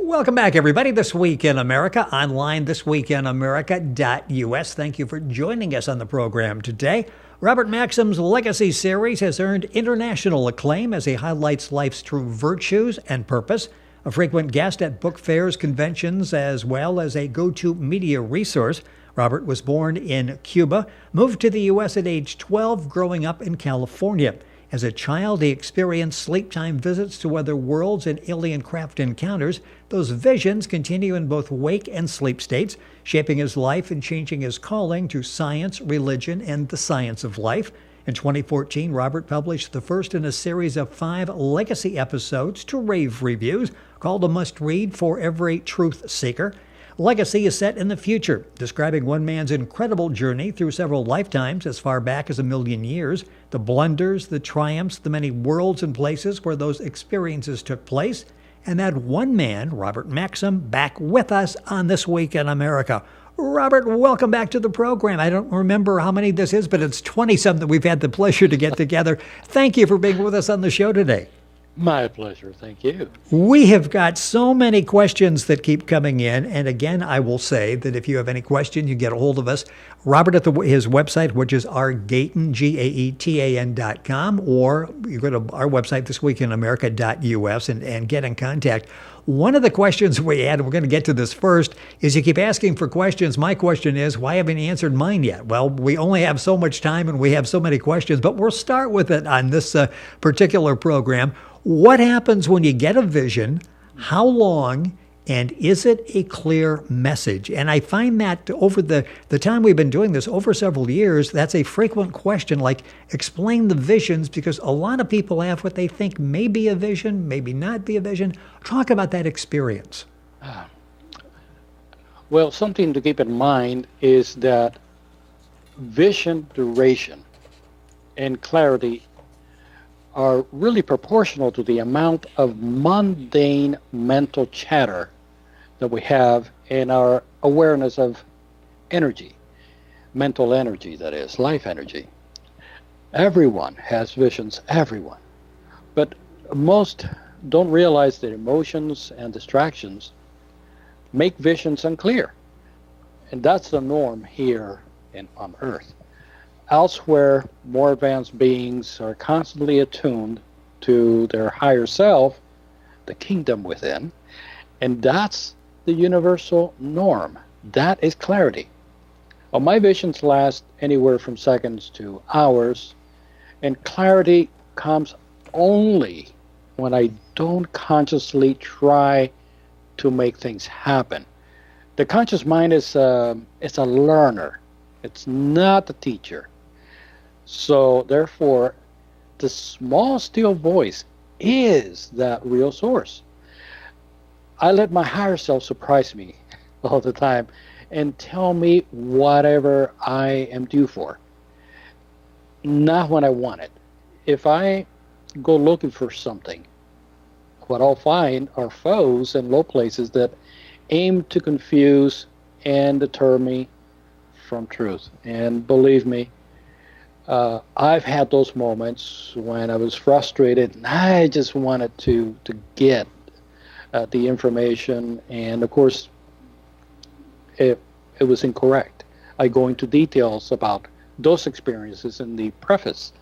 Welcome back, everybody. This Week in America, online, thisweekinamerica.us. Thank you for joining us on the program today. Robert Maxxim's Legacy series has earned international acclaim as he highlights life's true virtues and purpose. A frequent guest at book fairs, conventions, as well as a go-to media resource. Robert was born in Cuba, moved to the U.S. at age 12, growing up in California. As a child, he experienced sleep-time visits to other worlds and alien craft encounters. Those visions continue in both wake and sleep states, shaping his life and changing his calling to science, religion, and the science of life. In 2014, Robert published the first in a series of 5 legacy episodes to rave reviews called a must-read for every truth seeker. Legacy is set in the future, describing one man's incredible journey through several lifetimes as far back as 1,000,000 years, the blunders, the triumphs, the many worlds and places where those experiences took place, and that one man, Robert Maxxim, back with us on This Week in America. Robert, welcome back to the program. I don't remember how many this is, but it's 20-something that we've had the pleasure to get together. Thank you for being with us on the show today. My pleasure. Thank you. We have got so many questions that keep coming in. And again, I will say that if you have any question, you get a hold of us. Robert at his website, which is rgaetan, GAETAN.com, or you go to our website, thisweekinamerica.us, and get in contact. One of the questions we had, and we're going to get to this first, is you keep asking for questions. My question is, why haven't you answered mine yet? Well, we only have so much time and we have so many questions, but we'll start with it on this particular program. What happens when you get a vision? How long? And is it a clear message? And I find that over the time we've been doing this, over several years, that's a frequent question, like explain the visions, because a lot of people have what they think may be a vision, maybe not be a vision. Talk about that experience. Well, something to keep in mind is that vision duration and clarity are really proportional to the amount of mundane mental chatter that we have in our awareness of energy, mental energy, that is, life energy. Everyone has visions, everyone. But most don't realize that emotions and distractions make visions unclear. And that's the norm here on Earth. Elsewhere, more advanced beings are constantly attuned to their higher self, the kingdom within, and that's the universal norm. That is clarity. Well, my visions last anywhere from seconds to hours, and clarity comes only when I don't consciously try to make things happen. The conscious mind is it's a learner. It's not a teacher. So therefore, the small, still voice is that real source. I let my higher self surprise me all the time and tell me whatever I am due for, not when I want it. If I go looking for something, what I'll find are foes and low places that aim to confuse and deter me from truth. And believe me, I've had those moments when I was frustrated and I just wanted to get the information, and of course it was incorrect. I go into details about those experiences in the preface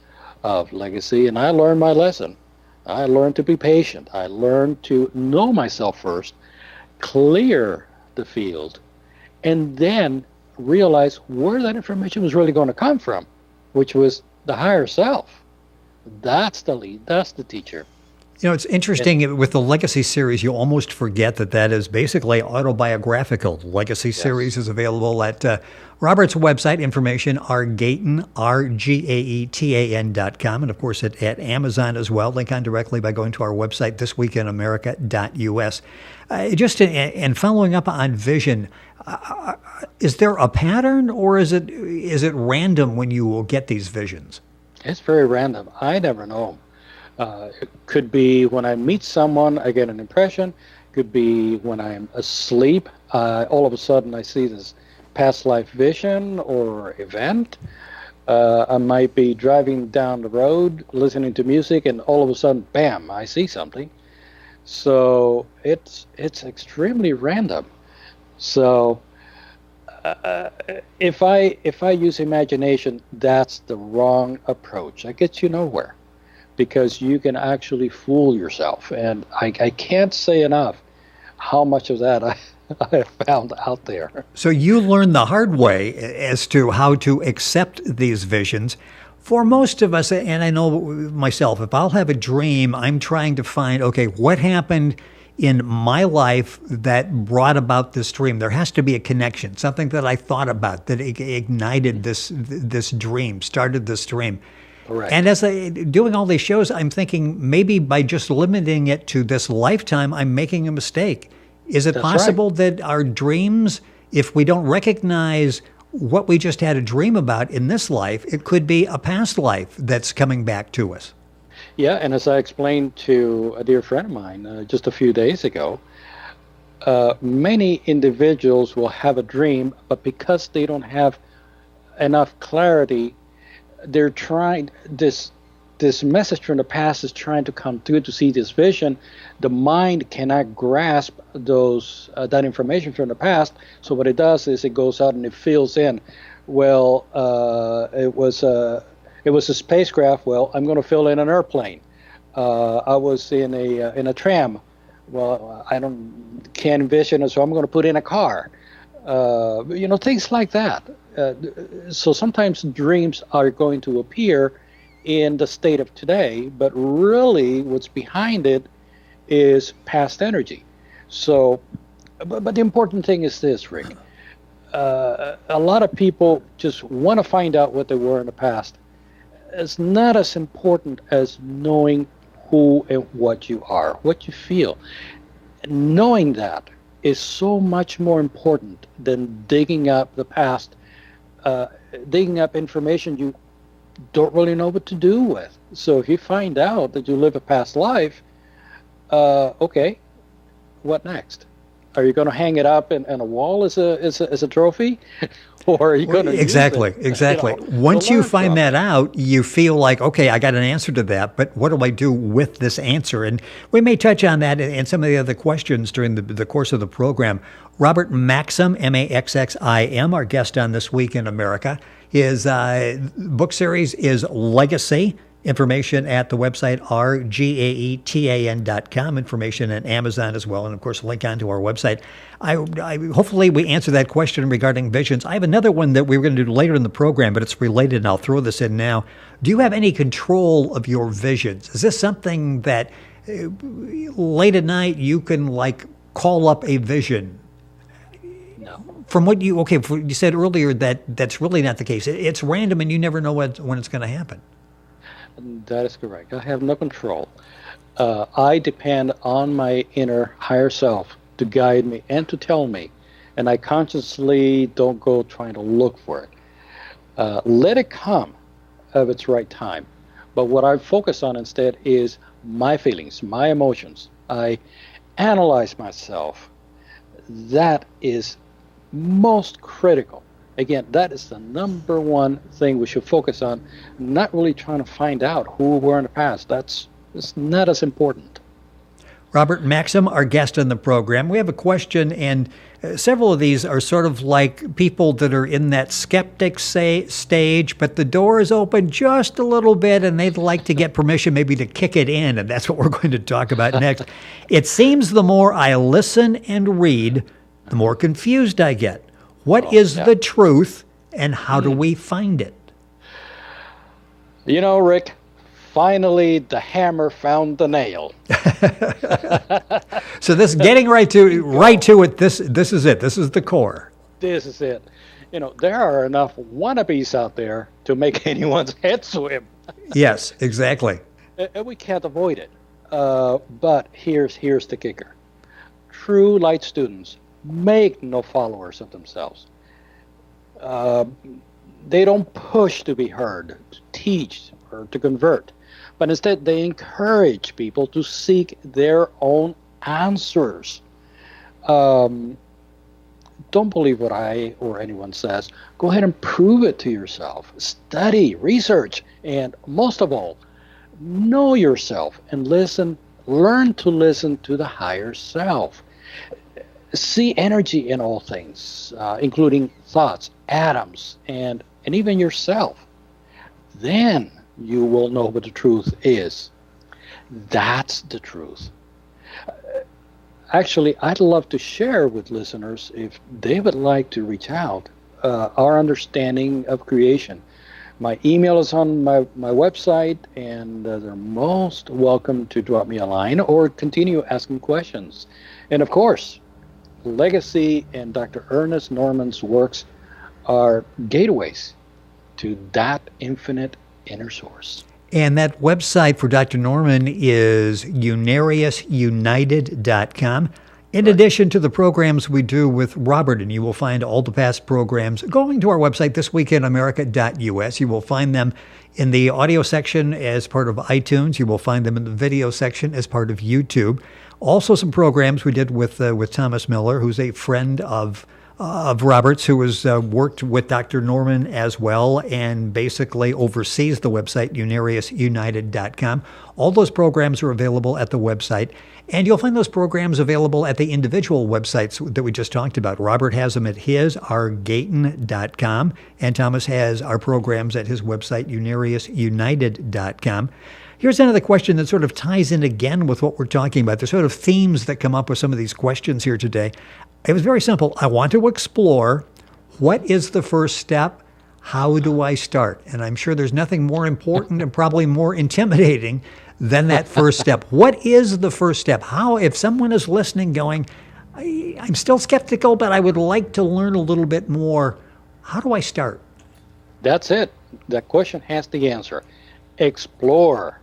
of Legacy, and I learned my lesson. I learned to be patient. I learned to know myself first, clear the field, and then realize where that information was really going to come from, which was the higher self. That's the lead. That's the teacher. You know, it's interesting with the Legacy series, you almost forget that is basically autobiographical. The Legacy series is available at Robert's website, information, rgaetan, rgaetan.com, and of course at Amazon as well. Link on directly by going to our website, thisweekinamerica.us. Just in following up on vision, is there a pattern, or is it random when you will get these visions? It's very random. I never know. It could be when I meet someone, I get an impression. Could be when I'm asleep. All of a sudden, I see this past life vision or event. I might be driving down the road, listening to music, and all of a sudden, bam, I see something. So it's extremely random. So if I use imagination, that's the wrong approach. That gets you nowhere because you can actually fool yourself. And I can't say enough how much of that I have found out there. So you learned the hard way as to how to accept these visions. For most of us, and I know myself, if I'll have a dream, I'm trying to find, okay, what happened in my life that brought about this dream? There has to be a connection, something that I thought about that ignited this dream, started this dream. Correct. And as I doing all these shows, I'm thinking maybe by just limiting it to this lifetime, I'm making a mistake. Is it That's possible that our dreams, if we don't recognize what we just had a dream about in this life, it could be a past life that's coming back to us? Yeah, and as I explained to a dear friend of mine just a few days ago, many individuals will have a dream, but because they don't have enough clarity, they're trying this message from the past is trying to come through to see this vision. The mind cannot grasp those that information from the past. So what it does is it goes out and it fills in. Well, it was a spacecraft. Well, I'm going to fill in an airplane. I was in a tram. Well, can't envision it, so I'm going to put in a car. Things like that. So sometimes dreams are going to appear in the state of today, but really what's behind it is past energy. So, but the important thing is this, Rick. A lot of people just want to find out what they were in the past. It's not as important as knowing who and what you are, what you feel. Knowing that is so much more important than digging up the past, digging up information you don't really know what to do with. So if you find out that you live a past life, okay, what next? Are you going to hang it up in a wall as a trophy, or are you going to exactly use it, exactly? to Once you learn find from that it? out, you feel like, okay, I got an answer to that, but what do I do with this answer? And we may touch on that and some of the other questions during the course of the program. Robert Maxxim, Maxxim, our guest on This Week in America. His book series is Legacy. Information at the website rgaetan.com. Information at Amazon as well, and of course, a link onto our website. Hopefully we answer that question regarding visions. I have another one that we were going to do later in the program, but it's related, and I'll throw this in now. Do you have any control of your visions? Is this something that late at night you can call up a vision? No. From what you said earlier that's really not the case. It's random, and you never know when it's going to happen. That is correct. I have no control. I depend on my inner higher self to guide me and to tell me, and I consciously don't go trying to look for it. Let it come of its right time. But what I focus on instead is my feelings, my emotions. I analyze myself. That is most critical. Again, that is the number one thing we should focus on, not really trying to find out who we were in the past. It's not as important. Robert Maxxim, our guest on the program. We have a question, and several of these are sort of like people that are in that skeptic stage, but the door is open just a little bit, and they'd like to get permission maybe to kick it in, and that's what we're going to talk about next. It seems the more I listen and read, the more confused I get. What is the truth, and how do we find it? Rick, finally the hammer found the nail. So this getting right to it. This is it. This is the core. This is it. There are enough wannabes out there to make anyone's head swim. Yes, exactly. And we can't avoid it. But here's the kicker. True light students make no followers of themselves. They don't push to be heard, to teach, or to convert, but instead they encourage people to seek their own answers. Don't believe what I or anyone says. Go ahead and prove it to yourself. Study, research, and most of all, know yourself and listen Learn to listen to the higher self. See energy in all things, including thoughts, atoms, and even yourself. Then you will know what the truth is. That's the truth. Actually, I'd love to share with listeners, if they would like to reach out, our understanding of creation. My email is on my website, and they're most welcome to drop me a line or continue asking questions. And of course, Legacy and Dr. Ernest Norman's works are gateways to that infinite inner source. And that website for Dr. Norman is unariusunited.com. In addition to the programs we do with Robert, and you will find all the past programs going to our website, thisweekinamerica.us. You will find them in the audio section as part of iTunes. You will find them in the video section as part of YouTube. Also, some programs we did with Thomas Miller, who's a friend of Robert's, who has worked with Dr. Norman as well and basically oversees the website, unariusunited.com. All those programs are available at the website, and you'll find those programs available at the individual websites that we just talked about. Robert has them at his, ourgaten.com, and Thomas has our programs at his website, unariusunited.com. Here's another question that sort of ties in again with what we're talking about. There's sort of themes that come up with some of these questions here today. It was very simple. I want to explore, what is the first step? How do I start? And I'm sure there's nothing more important and probably more intimidating than that first step. What is the first step? How, if someone is listening going, I'm still skeptical, but I would like to learn a little bit more, how do I start? That's it. That question has the answer. Explore.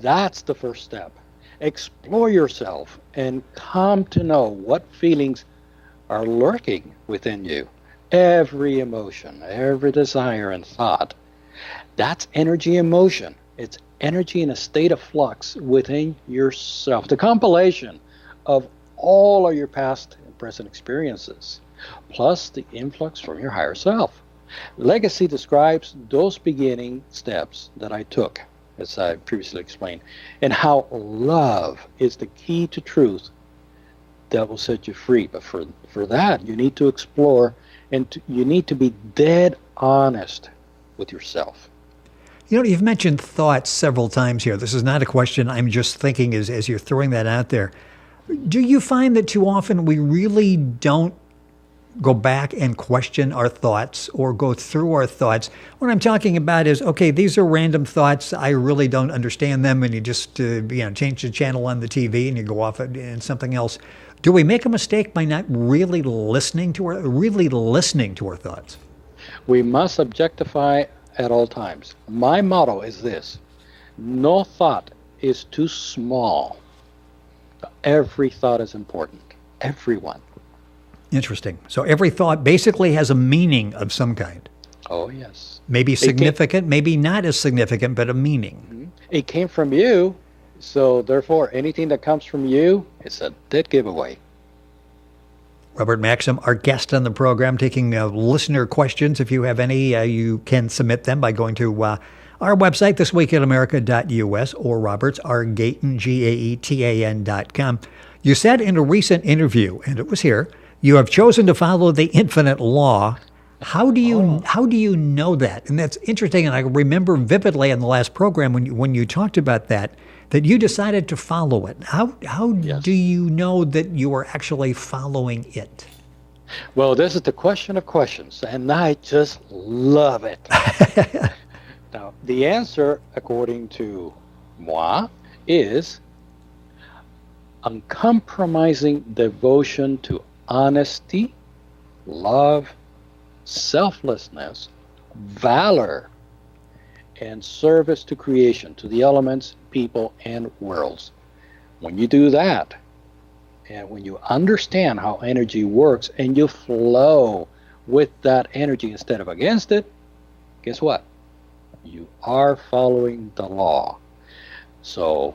That's the first step. Explore yourself and come to know what feelings are lurking within you. Every emotion, every desire and thought, that's energy in motion. It's energy in a state of flux within yourself. The compilation of all of your past and present experiences, plus the influx from your higher self. Legacy describes those beginning steps that I took, as I previously explained, and how love is the key to truth that will set you free. But for that, you need to explore, and you need to be dead honest with yourself. You know, you've mentioned thoughts several times here. This is not a question. I'm just thinking as you're throwing that out there. Do you find that too often we really don't go back and question our thoughts or go through our thoughts? What I'm talking about is, okay, these are random thoughts. I really don't understand them. And you just change the channel on the TV and you go off in something else. Do we make a mistake by not really listening to our thoughts? We must objectify at all times. My motto is this: no thought is too small. Every thought is important. Everyone. Interesting. So every thought basically has a meaning of some kind. Oh, yes. Maybe significant, maybe not as significant, but a meaning. It came from you, so therefore anything that comes from you is a dead giveaway. Robert Maxxim, our guest on the program, taking listener questions. If you have any, you can submit them by going to our website, thisweekinamerica.us, or Robert's, ourgaten, GAETAN.com. You said in a recent interview, and it was here, you have chosen to follow the infinite law. How do you know that? And that's interesting. And I remember vividly in the last program when you talked about that you decided to follow it. How Yes. do you know that you are actually following it? Well, this is the question of questions, and I just love it. Now, the answer, according to moi, is uncompromising devotion to honesty, love, selflessness, valor, and service to creation, to the elements, people, and worlds. When you do that, and when you understand how energy works and you flow with that energy instead of against it, guess what? You are following the law. So,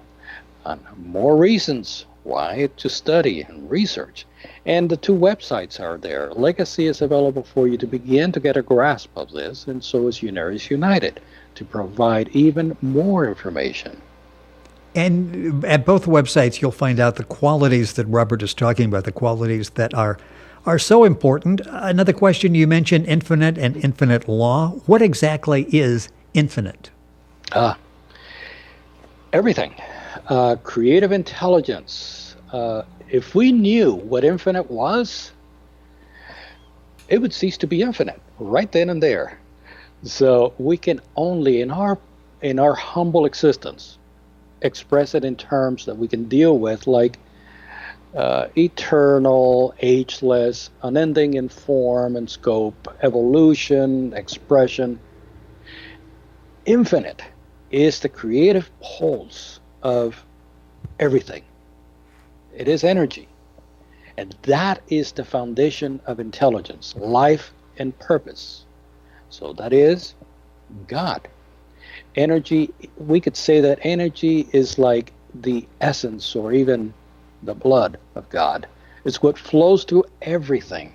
more reasons why to study and research. And the two websites are there. Legacy is available for you to begin to get a grasp of this, and so is Unarius United to provide even more information. And at both websites, you'll find out the qualities that Robert is talking about, the qualities that are so important. Another question, you mentioned infinite and infinite law. What exactly is infinite? Everything. Creative intelligence. If we knew what infinite was, it would cease to be infinite right then and there. So we can only, in our humble existence, express it in terms that we can deal with, like eternal, ageless, unending in form and scope, evolution, expression. Infinite is the creative pulse of everything. It is energy. And that is the foundation of intelligence, life, and purpose. So that is God. Energy, we could say that energy is like the essence or even the blood of God. It's what flows through everything.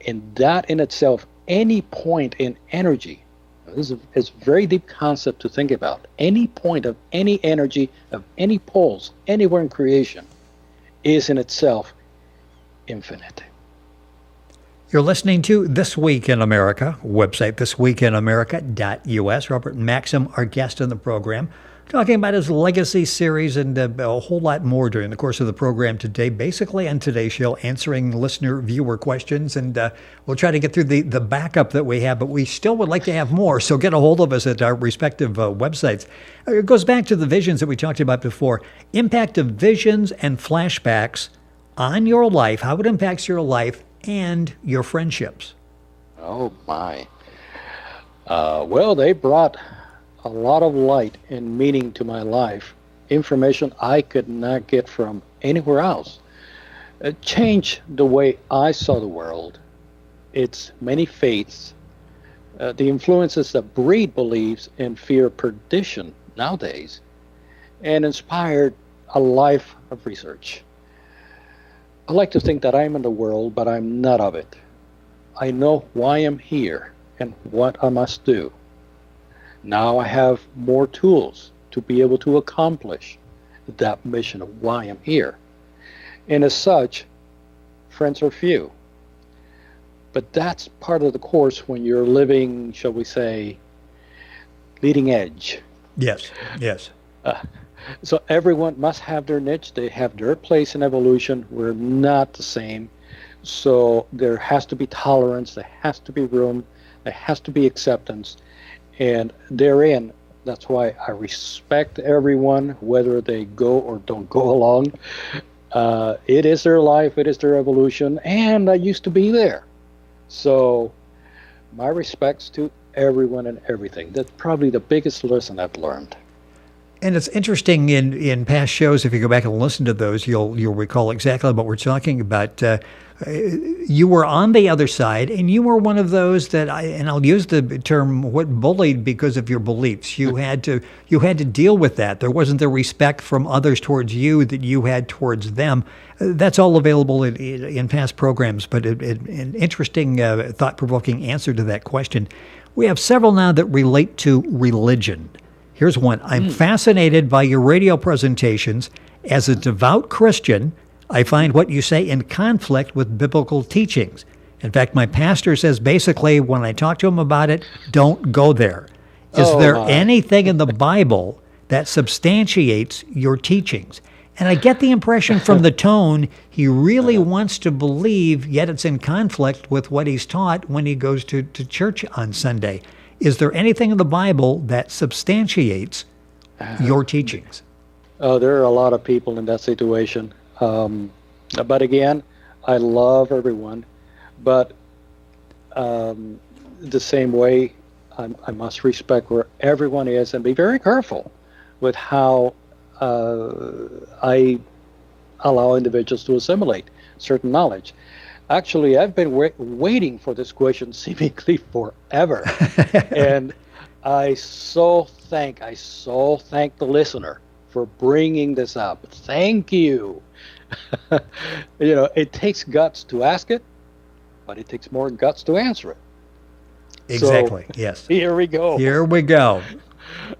And that in itself, any point in energy, this is a very deep concept to think about. Any point of any energy, of any pulse, anywhere in creation, is in itself infinite. You're listening to This Week in America, website thisweekinamerica.us. Robert Maxxim, our guest on the program, talking about his legacy series and a whole lot more during the course of the program today. Basically, on today's show, answering listener, viewer questions, and we'll try to get through the backup that we have, but we still would like to have more, so get a hold of us at our respective websites. It goes back to the visions that we talked about before. Impact of visions and flashbacks on your life, how it impacts your life and your friendships. Oh, my. Well, they brought a lot of light and meaning to my life, information I could not get from anywhere else. It changed the way I saw the world, its many faiths, the influences that breed beliefs and fear perdition nowadays, and inspired a life of research. I like to think that I'm in the world, but I'm not of it. I know why I'm here and what I must do. Now I have more tools to be able to accomplish that mission of why I'm here. And as such, friends are few. But that's part of the course when you're living, shall we say, leading edge. Yes, yes. So everyone must have their niche. They have their place in evolution. We're not the same. So there has to be tolerance. There has to be room. There has to be acceptance. And therein, that's why I respect everyone, whether they go or don't go along. It is their life. It is their evolution. And I used to be there. So my respects to everyone and everything. That's probably the biggest lesson I've learned. And it's interesting in past shows, if you go back and listen to those, you'll recall exactly what we're talking about. You were on the other side, and you were one of those that and I'll use the term bullied because of your beliefs. You had to deal with that. There wasn't the respect from others towards you that you had towards them. That's all available in past programs, but an interesting, thought-provoking answer to that question. We have several now that relate to religion. Here's one. I'm fascinated by your radio presentations. As a devout Christian, I find what you say in conflict with biblical teachings. In fact, my pastor says basically when I talk to him about it, don't go there. Is there anything in the Bible that substantiates your teachings? And I get the impression from the tone he really wants to believe, yet it's in conflict with what he's taught when he goes to church on Sunday. Is there anything in the Bible that substantiates your teachings? Oh, there are a lot of people in that situation. But again, I love everyone. But the same way, I must respect where everyone is and be very careful with how I allow individuals to assimilate certain knowledge. Actually, I've been waiting for this question seemingly forever. And I so thank the listener for bringing this up. Thank you. It takes guts to ask it, but it takes more guts to answer it. Exactly, so, yes. Here we go. Here we go.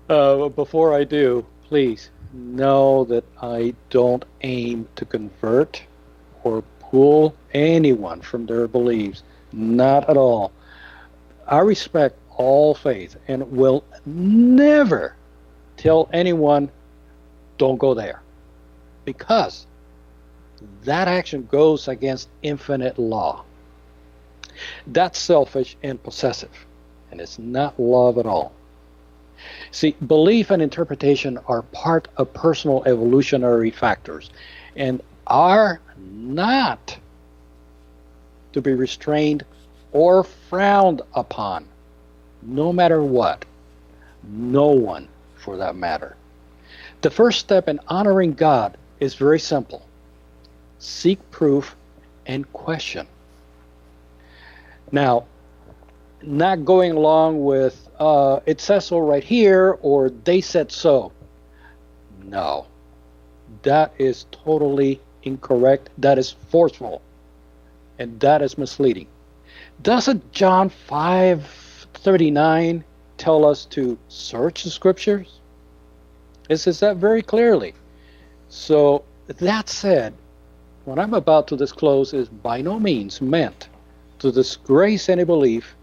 Before I do, please know that I don't aim to convert or pull anyone from their beliefs. Not at all. I respect all faith and will never tell anyone, don't go there, because that action goes against infinite law. That's selfish and possessive, and it's not love at all. See, belief and interpretation are part of personal evolutionary factors and are not to be restrained or frowned upon, no matter what. No one, for that matter. The first step in honoring God is very simple: seek proof and question. Now, not going along with it says so right here or they said so. No, that is totally incorrect. That is forceful, and that is misleading. Doesn't John 5:39 tell us to search the scriptures? It says that very clearly. So that said, what I'm about to disclose is by no means meant to disgrace any belief,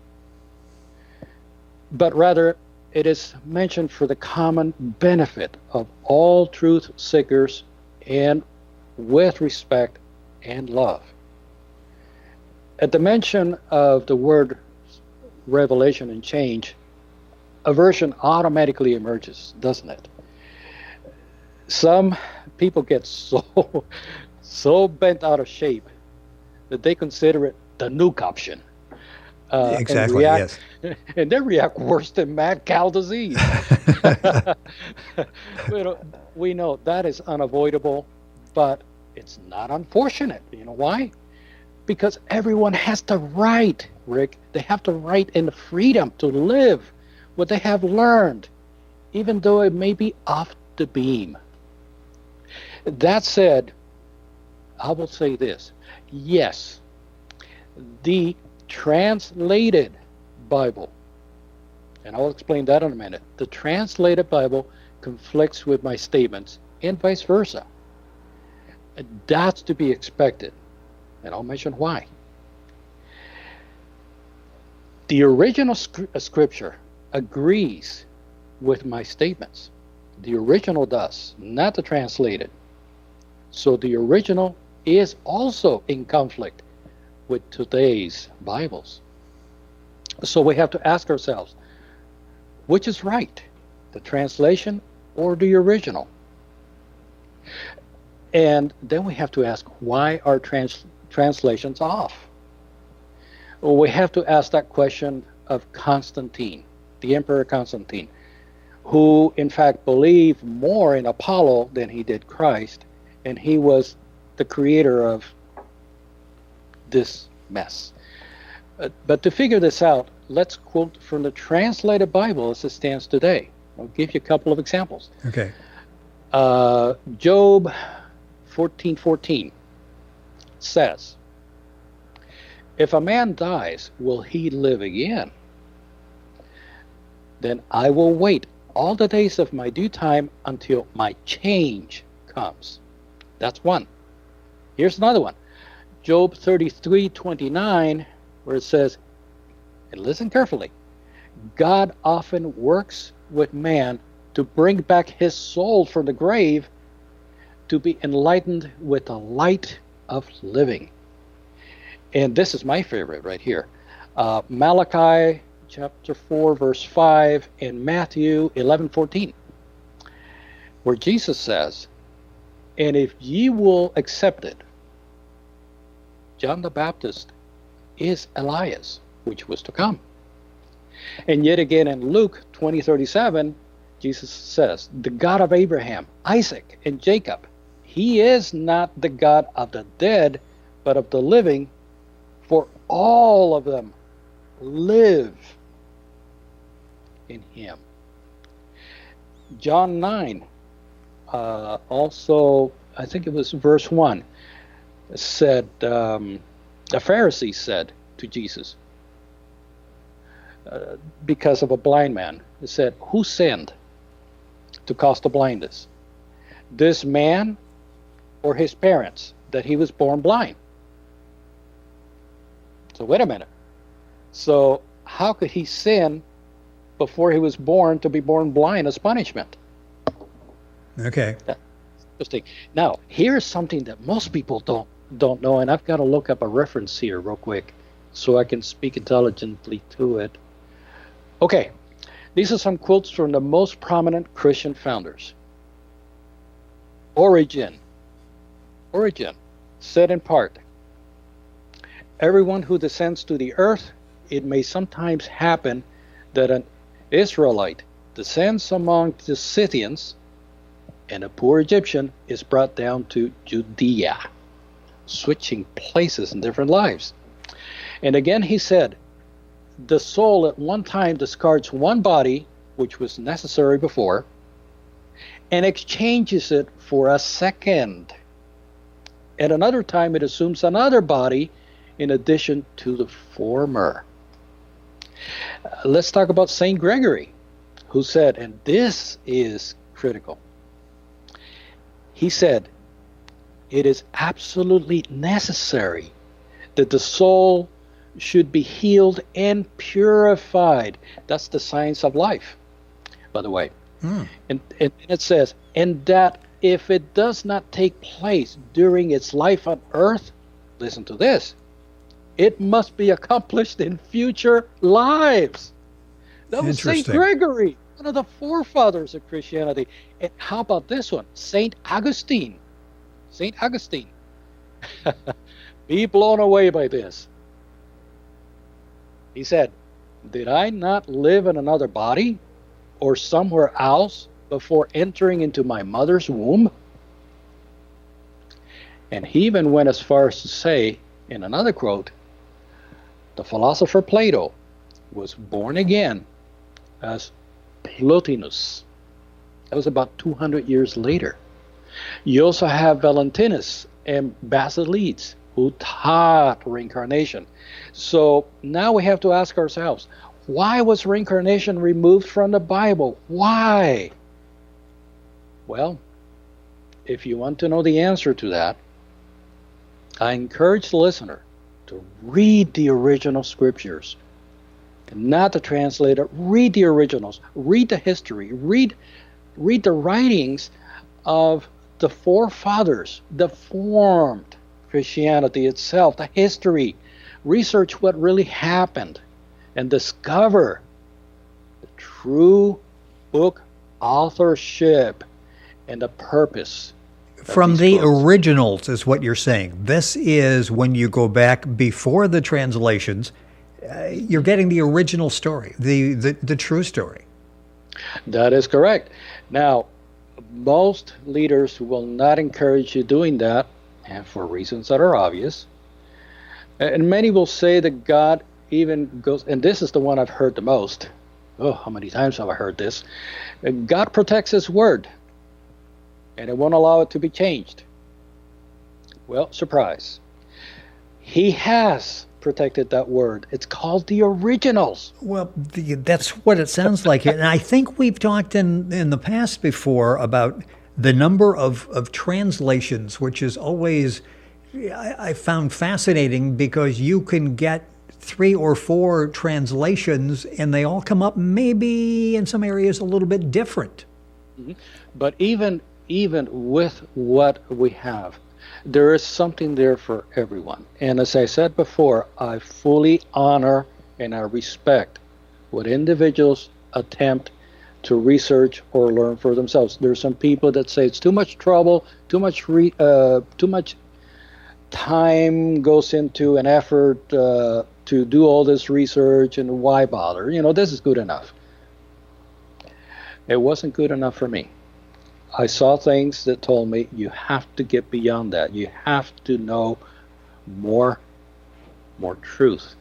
but rather it is mentioned for the common benefit of all truth seekers and with respect and love. At the mention of the word revelation and change, aversion automatically emerges, doesn't it? Some people get so bent out of shape that they consider it the nuke option. Exactly, yes. And they react worse than mad cow disease. We know that is unavoidable, but it's not unfortunate. You know why? Because everyone has the right, Rick. They have the right and the freedom to live what they have learned, even though it may be off the beam. That said, I will say this. Yes, the translated Bible, and I'll explain that in a minute. The translated Bible conflicts with my statements and vice versa. That's to be expected, and I'll mention why. The original scripture agrees with my statements. The original does, not the translated. So the original is also in conflict with today's Bibles. So we have to ask ourselves, which is right, the translation or the original? And then we have to ask, why are translations off? Well, we have to ask that question of Constantine, the Emperor Constantine, who in fact believed more in Apollo than he did Christ, and he was the creator of this mess. But to figure this out, let's quote from the translated Bible as it stands today. I'll give you a couple of examples. Okay. Job 14:14 says, "If a man dies, will he live again? Then I will wait all the days of my due time until my change comes." That's one. Here's another one. Job 33:29, where it says, and listen carefully, God often works with man to bring back his soul from the grave to be enlightened with the light of living. And this is my favorite right here. Malachi chapter 4, verse 5, and Matthew 11:14, where Jesus says, "And if ye will accept it, John the Baptist is Elias, which was to come." And yet again in Luke 20:37, Jesus says, "The God of Abraham, Isaac, and Jacob, he is not the God of the dead, but of the living, for all of them live in him." John 9, also, I think it was verse 1, said, the Pharisees said to Jesus, because of a blind man, it said, "Who sinned to cause the blindness?" this man or his parents that he was born blind? So wait a minute. So how could he sin before he was born to be born blind as punishment? Okay. That's interesting. Now, here's something that most people don't know, and I've got to look up a reference here real quick so I can speak intelligently to it. Okay, these are some quotes from the most prominent Christian founders. Origen said in part, everyone who descends to the earth, it may sometimes happen that an Israelite descends among the Scythians, and a poor Egyptian is brought down to Judea, switching places in different lives. And again he said, the soul at one time discards one body, which was necessary before, and exchanges it for a second. At another time it assumes another body in addition to the former. Let's talk about Saint Gregory, who said, and this is critical, he said, it is absolutely necessary that the soul should be healed and purified. That's the science of life, by the way. And it says, and that if it does not take place during its life on earth, listen to this, it must be accomplished in future lives. That was Saint Gregory, one of the forefathers of Christianity. And how about this one? Saint Augustine. Saint Augustine. Be blown away by this. He said, did I not live in another body or somewhere else before entering into my mother's womb? And he even went as far as to say, in another quote, the philosopher Plato was born again as Plotinus. That was about 200 years later. You also have Valentinus and Basilides, who taught reincarnation. So now we have to ask ourselves, why was reincarnation removed from the Bible? Why? Well, if you want to know the answer to that, I encourage the listener to read the original scriptures, not the translator. Read the originals, read the history, read the writings of the forefathers that formed Christianity itself, the history. Research what really happened and discover the true book authorship and the purpose. From the originals is what you're saying. This is when you go back before the translations, you're getting the original story, the true story. That is correct. Now, most leaders will not encourage you doing that, and for reasons that are obvious. And many will say that God even goes, and this is the one I've heard the most. Oh, how many times have I heard this? God protects his word, and it won't allow it to be changed. Well, surprise. He has protected that word. It's called the originals. Well, that's what it sounds like. And I think we've talked in the past before about the number of translations, which is always, I found fascinating, because you can get 3 or 4 translations and they all come up maybe in some areas a little bit different. Mm-hmm. But even with what we have, there is something there for everyone. And as I said before, I fully honor and I respect what individuals attempt to research or learn for themselves. There's some people that say it's too much trouble, too much time goes into an effort to do all this research, and why bother? This is good enough. It wasn't good enough for me. I saw things that told me you have to get beyond that. You have to know more truth.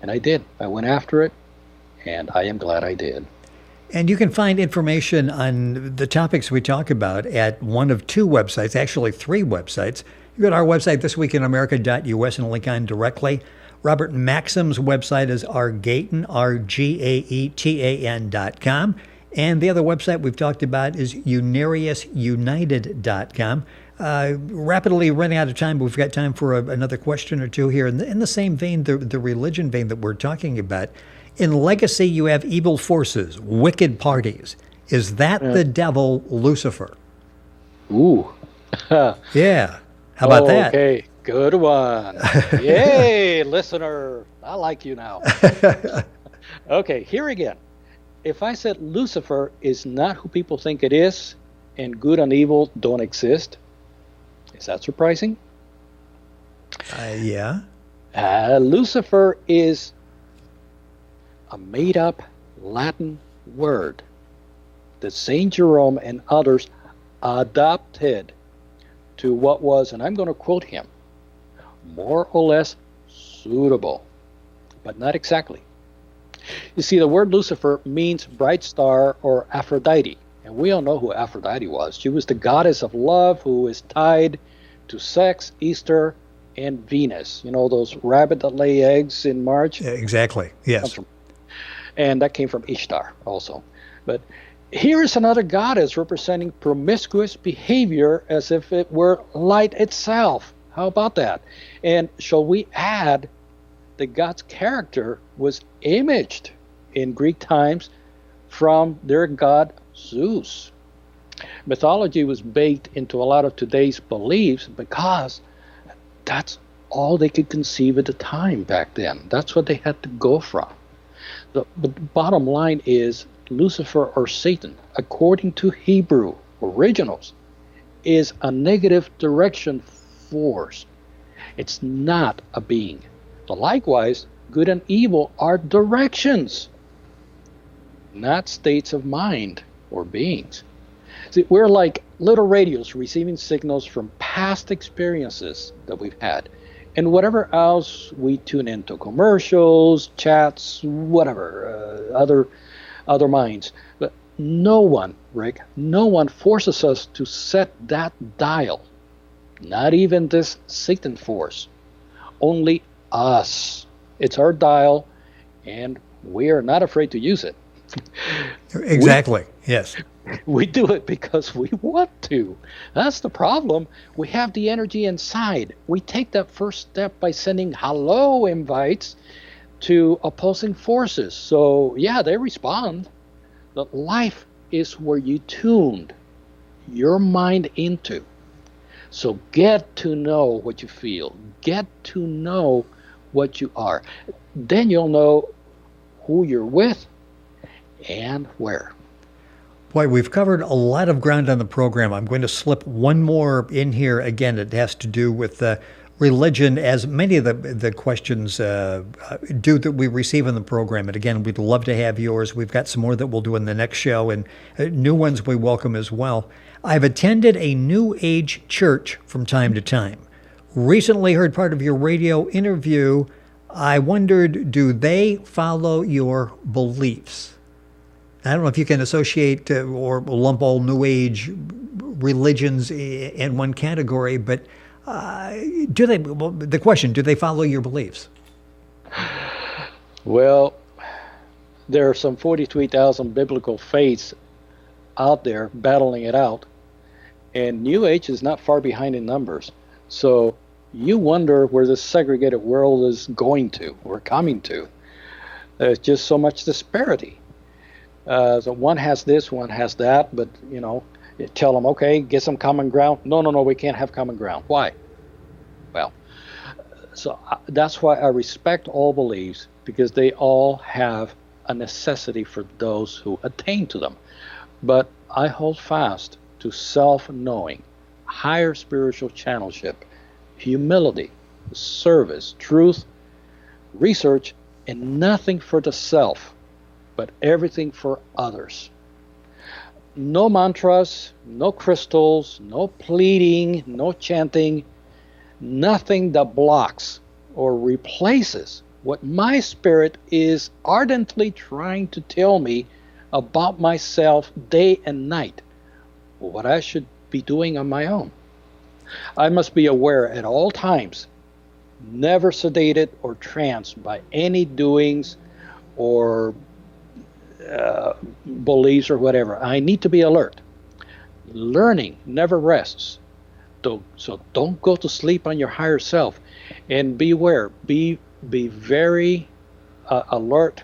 And I did. I went after it, and I am glad I did. And you can find information on the topics we talk about at one of 2 websites, actually 3 websites. You go to our website, thisweekinamerica.us, and link on directly. Robert Maxxim's website is rgaetan, RGAETAN.com. And the other website we've talked about is unariusunited.com. Rapidly running out of time, but we've got time for another question or two here. In the same vein, the religion vein that we're talking about, in legacy, you have evil forces, wicked parties. Is that the devil, Lucifer? Ooh. Yeah. How about that? Okay, good one. Yay, listener. I like you now. Okay, here again. If I said Lucifer is not who people think it is, and good and evil don't exist, is that surprising? Yeah. Lucifer is a made-up Latin word that St. Jerome and others adopted to what was, and I'm going to quote him, more or less suitable, but not exactly. You see, the word Lucifer means bright star or Aphrodite, and we all know who Aphrodite was. She was the goddess of love who is tied to sex, Easter, and Venus. You know, those rabbit that lay eggs in March? Yeah, exactly, yes. And that came from Ishtar also. But here is another goddess representing promiscuous behavior as if it were light itself. How about that? And shall we add that God's character was imaged in Greek times from their god Zeus. Mythology was baked into a lot of today's beliefs because that's all they could conceive at the time back then. That's what they had to go from. The bottom line is Lucifer or Satan, according to Hebrew originals, is a negative direction force. It's not a being. So likewise, good and evil are directions, not states of mind or beings. See, we're like little radios receiving signals from past experiences that we've had, and whatever else we tune into, commercials, chats, whatever, other minds. But no one, Rick, no one forces us to set that dial. Not even this Satan force. Only us. It's our dial, and we are not afraid to use it. Exactly. Yes. We do it because we want to. That's the problem. We have the energy inside. We take that first step by sending hello invites to opposing forces. So, yeah, they respond. But life is where you tuned your mind into. So get to know what you feel. Get to know what you are. Then you'll know who you're with and where. Boy, we've covered a lot of ground on the program. I'm going to slip one more in here. Again, it has to do with religion, as many of the questions do that we receive in the program. And again, we'd love to have yours. We've got some more that we'll do in the next show, and new ones we welcome as well. I've attended a New Age church from time to time. Recently heard part of your radio interview. I wondered, do they follow your beliefs? I don't know if you can associate or lump all New Age religions in one category, but do they? Well, the question: do they follow your beliefs? Well, there are some 43,000 biblical faiths out there battling it out, and New Age is not far behind in numbers. So you wonder where this segregated world is going to, or coming to. There's just so much disparity. So one has this, one has that, but you know, you tell them, okay, get some common ground. No, we can't have common ground. Why? Well, so that's why I respect all beliefs, because they all have a necessity for those who attain to them. But I hold fast to self-knowing, higher spiritual channelship, humility, service, truth, research, and nothing for the self, but everything for others. No mantras, no crystals, no pleading, no chanting, nothing that blocks or replaces what my spirit is ardently trying to tell me about myself day and night, what I should be doing on my own. I must be aware at all times, never sedated or tranced by any doings or beliefs or whatever. I need to be alert. Learning never rests. So don't go to sleep on your higher self, and beware. Be very alert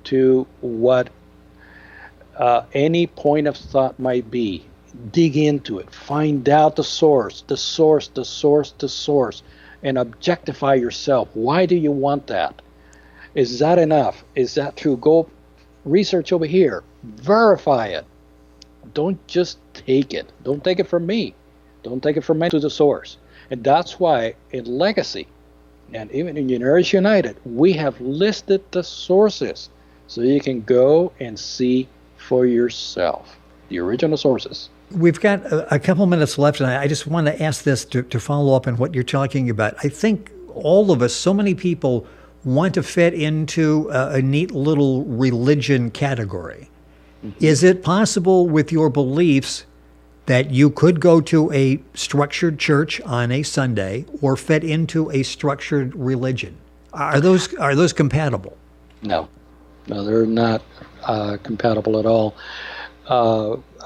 to what any point of thought might be. Dig into it. Find out the source, and objectify yourself. Why do you want that? Is that enough? Is that true? Go research over here. Verify it. Don't just take it. Don't take it from me. Don't take it from me to the source. And that's why in Legacy, and even in Universe United, we have listed the sources so you can go and see for yourself the original sources. We've got a couple minutes left, and I just want to ask this to follow up on what you're talking about. I think all of us, so many people, want to fit into a neat little religion category. Mm-hmm. Is it possible with your beliefs that you could go to a structured church on a Sunday or fit into a structured religion? Are those compatible? No, they're not compatible at all.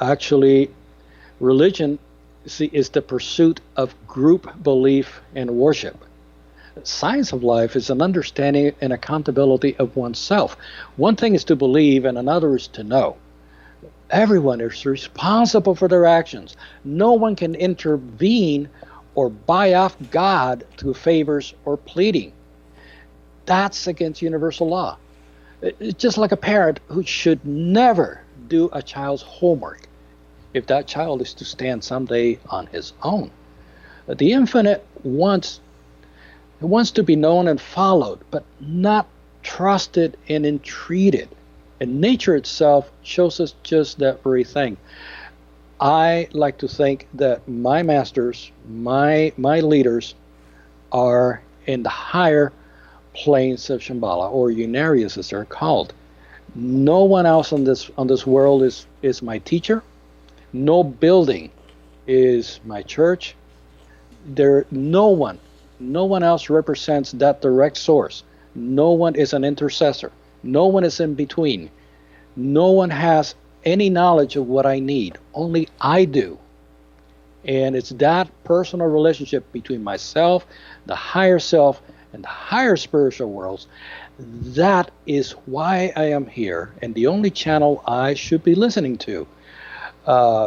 Actually, religion, is the pursuit of group belief and worship. Science of life is an understanding and accountability of oneself. One thing is to believe, and another is to know. Everyone is responsible for their actions. No one can intervene or buy off God through favors or pleading. That's against universal law. It's just like a parent who should never do a child's homework if that child is to stand someday on his own. The infinite wants to be known and followed, but not trusted and entreated. And nature itself shows us just that very thing. I like to think that my masters, my leaders, are in the higher planes of Shambhala, or Unarius as they're called. No one else on this world is my teacher. No building is my church. No one else represents that direct source. No one is an intercessor. No one is in between. No one has any knowledge of what I need. Only I do. And it's that personal relationship between myself, the higher self, and the higher spiritual worlds. That is why I am here, and the only channel I should be listening to.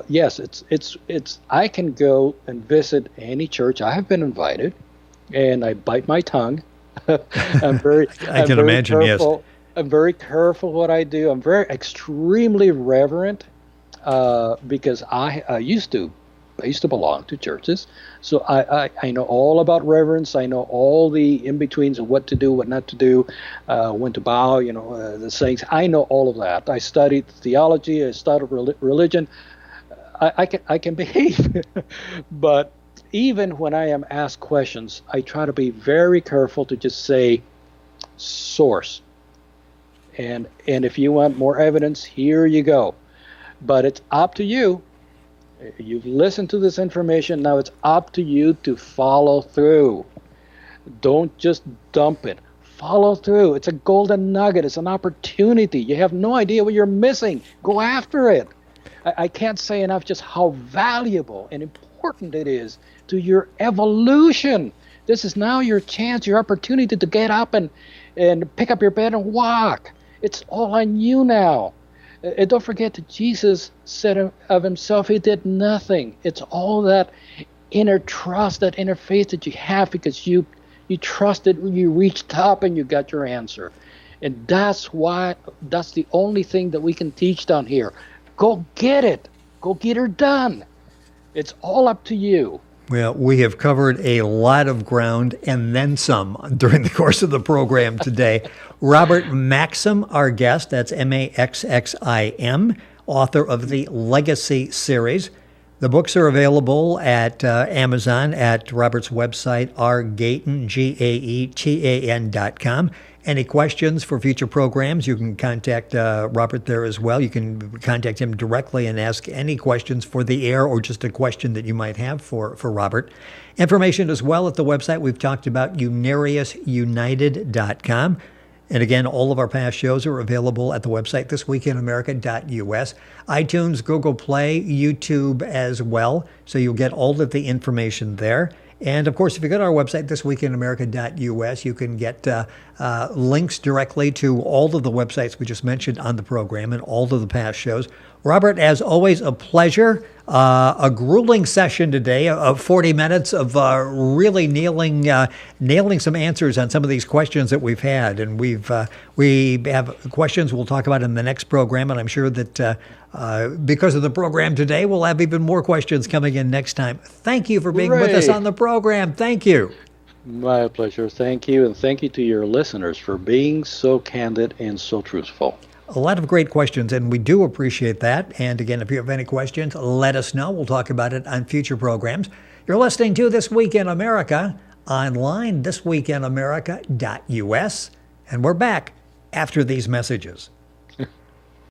Yes, it's. I can go and visit any church. I have been invited, and I bite my tongue. I'm very. I can imagine. Careful. Yes. I'm very careful what I do. I'm very extremely reverent because I used to belong to churches, so I know all about reverence. I know all the in-betweens of what to do, what not to do, when to bow, the sayings. I know all of that. I studied theology. I studied religion. I can behave, but even when I am asked questions, I try to be very careful to just say source. And if you want more evidence, here you go. But it's up to you. You've listened to this information. Now it's up to you to follow through. Don't just dump it. Follow through. It's a golden nugget. It's an opportunity. You have no idea what you're missing. Go after it. I can't say enough just how valuable and important it is to your evolution. This is now your chance, your opportunity to get up and pick up your bed and walk. It's all on you now. And don't forget that Jesus said of himself, he did nothing. It's all that inner trust, that inner faith that you have because you trusted, you reached up and you got your answer. And that's the only thing that we can teach down here. Go get it. Go get her done. It's all up to you. Well, we have covered a lot of ground and then some during the course of the program today. Robert Maxxim, our guest, that's Maxxim, author of the Legacy series. The books are available at Amazon at Robert's website, rgaetan, GAETAN.com. Any questions for future programs, you can contact Robert there as well. You can contact him directly and ask any questions for the air or just a question that you might have for Robert. Information as well at the website we've talked about, unariusunited.com. And again, all of our past shows are available at the website thisweekinamerica.us, iTunes, Google Play, YouTube as well. So you'll get all of the information there. And of course, if you go to our website, thisweekinamerica.us, you can get links directly to all of the websites we just mentioned on the program and all of the past shows. Robert, as always, a pleasure. A grueling session today of 40 minutes of really nailing some answers on some of these questions that we've had. And we have questions we'll talk about in the next program. And I'm sure that because of the program today, we'll have even more questions coming in next time. Thank you for being with us on the program. Thank you. My pleasure. Thank you. And thank you to your listeners for being so candid and so truthful. A lot of great questions, and we do appreciate that. And again, if you have any questions, let us know. We'll talk about it on future programs. You're listening to This Week in America, online, thisweekinamerica.us. And we're back after these messages.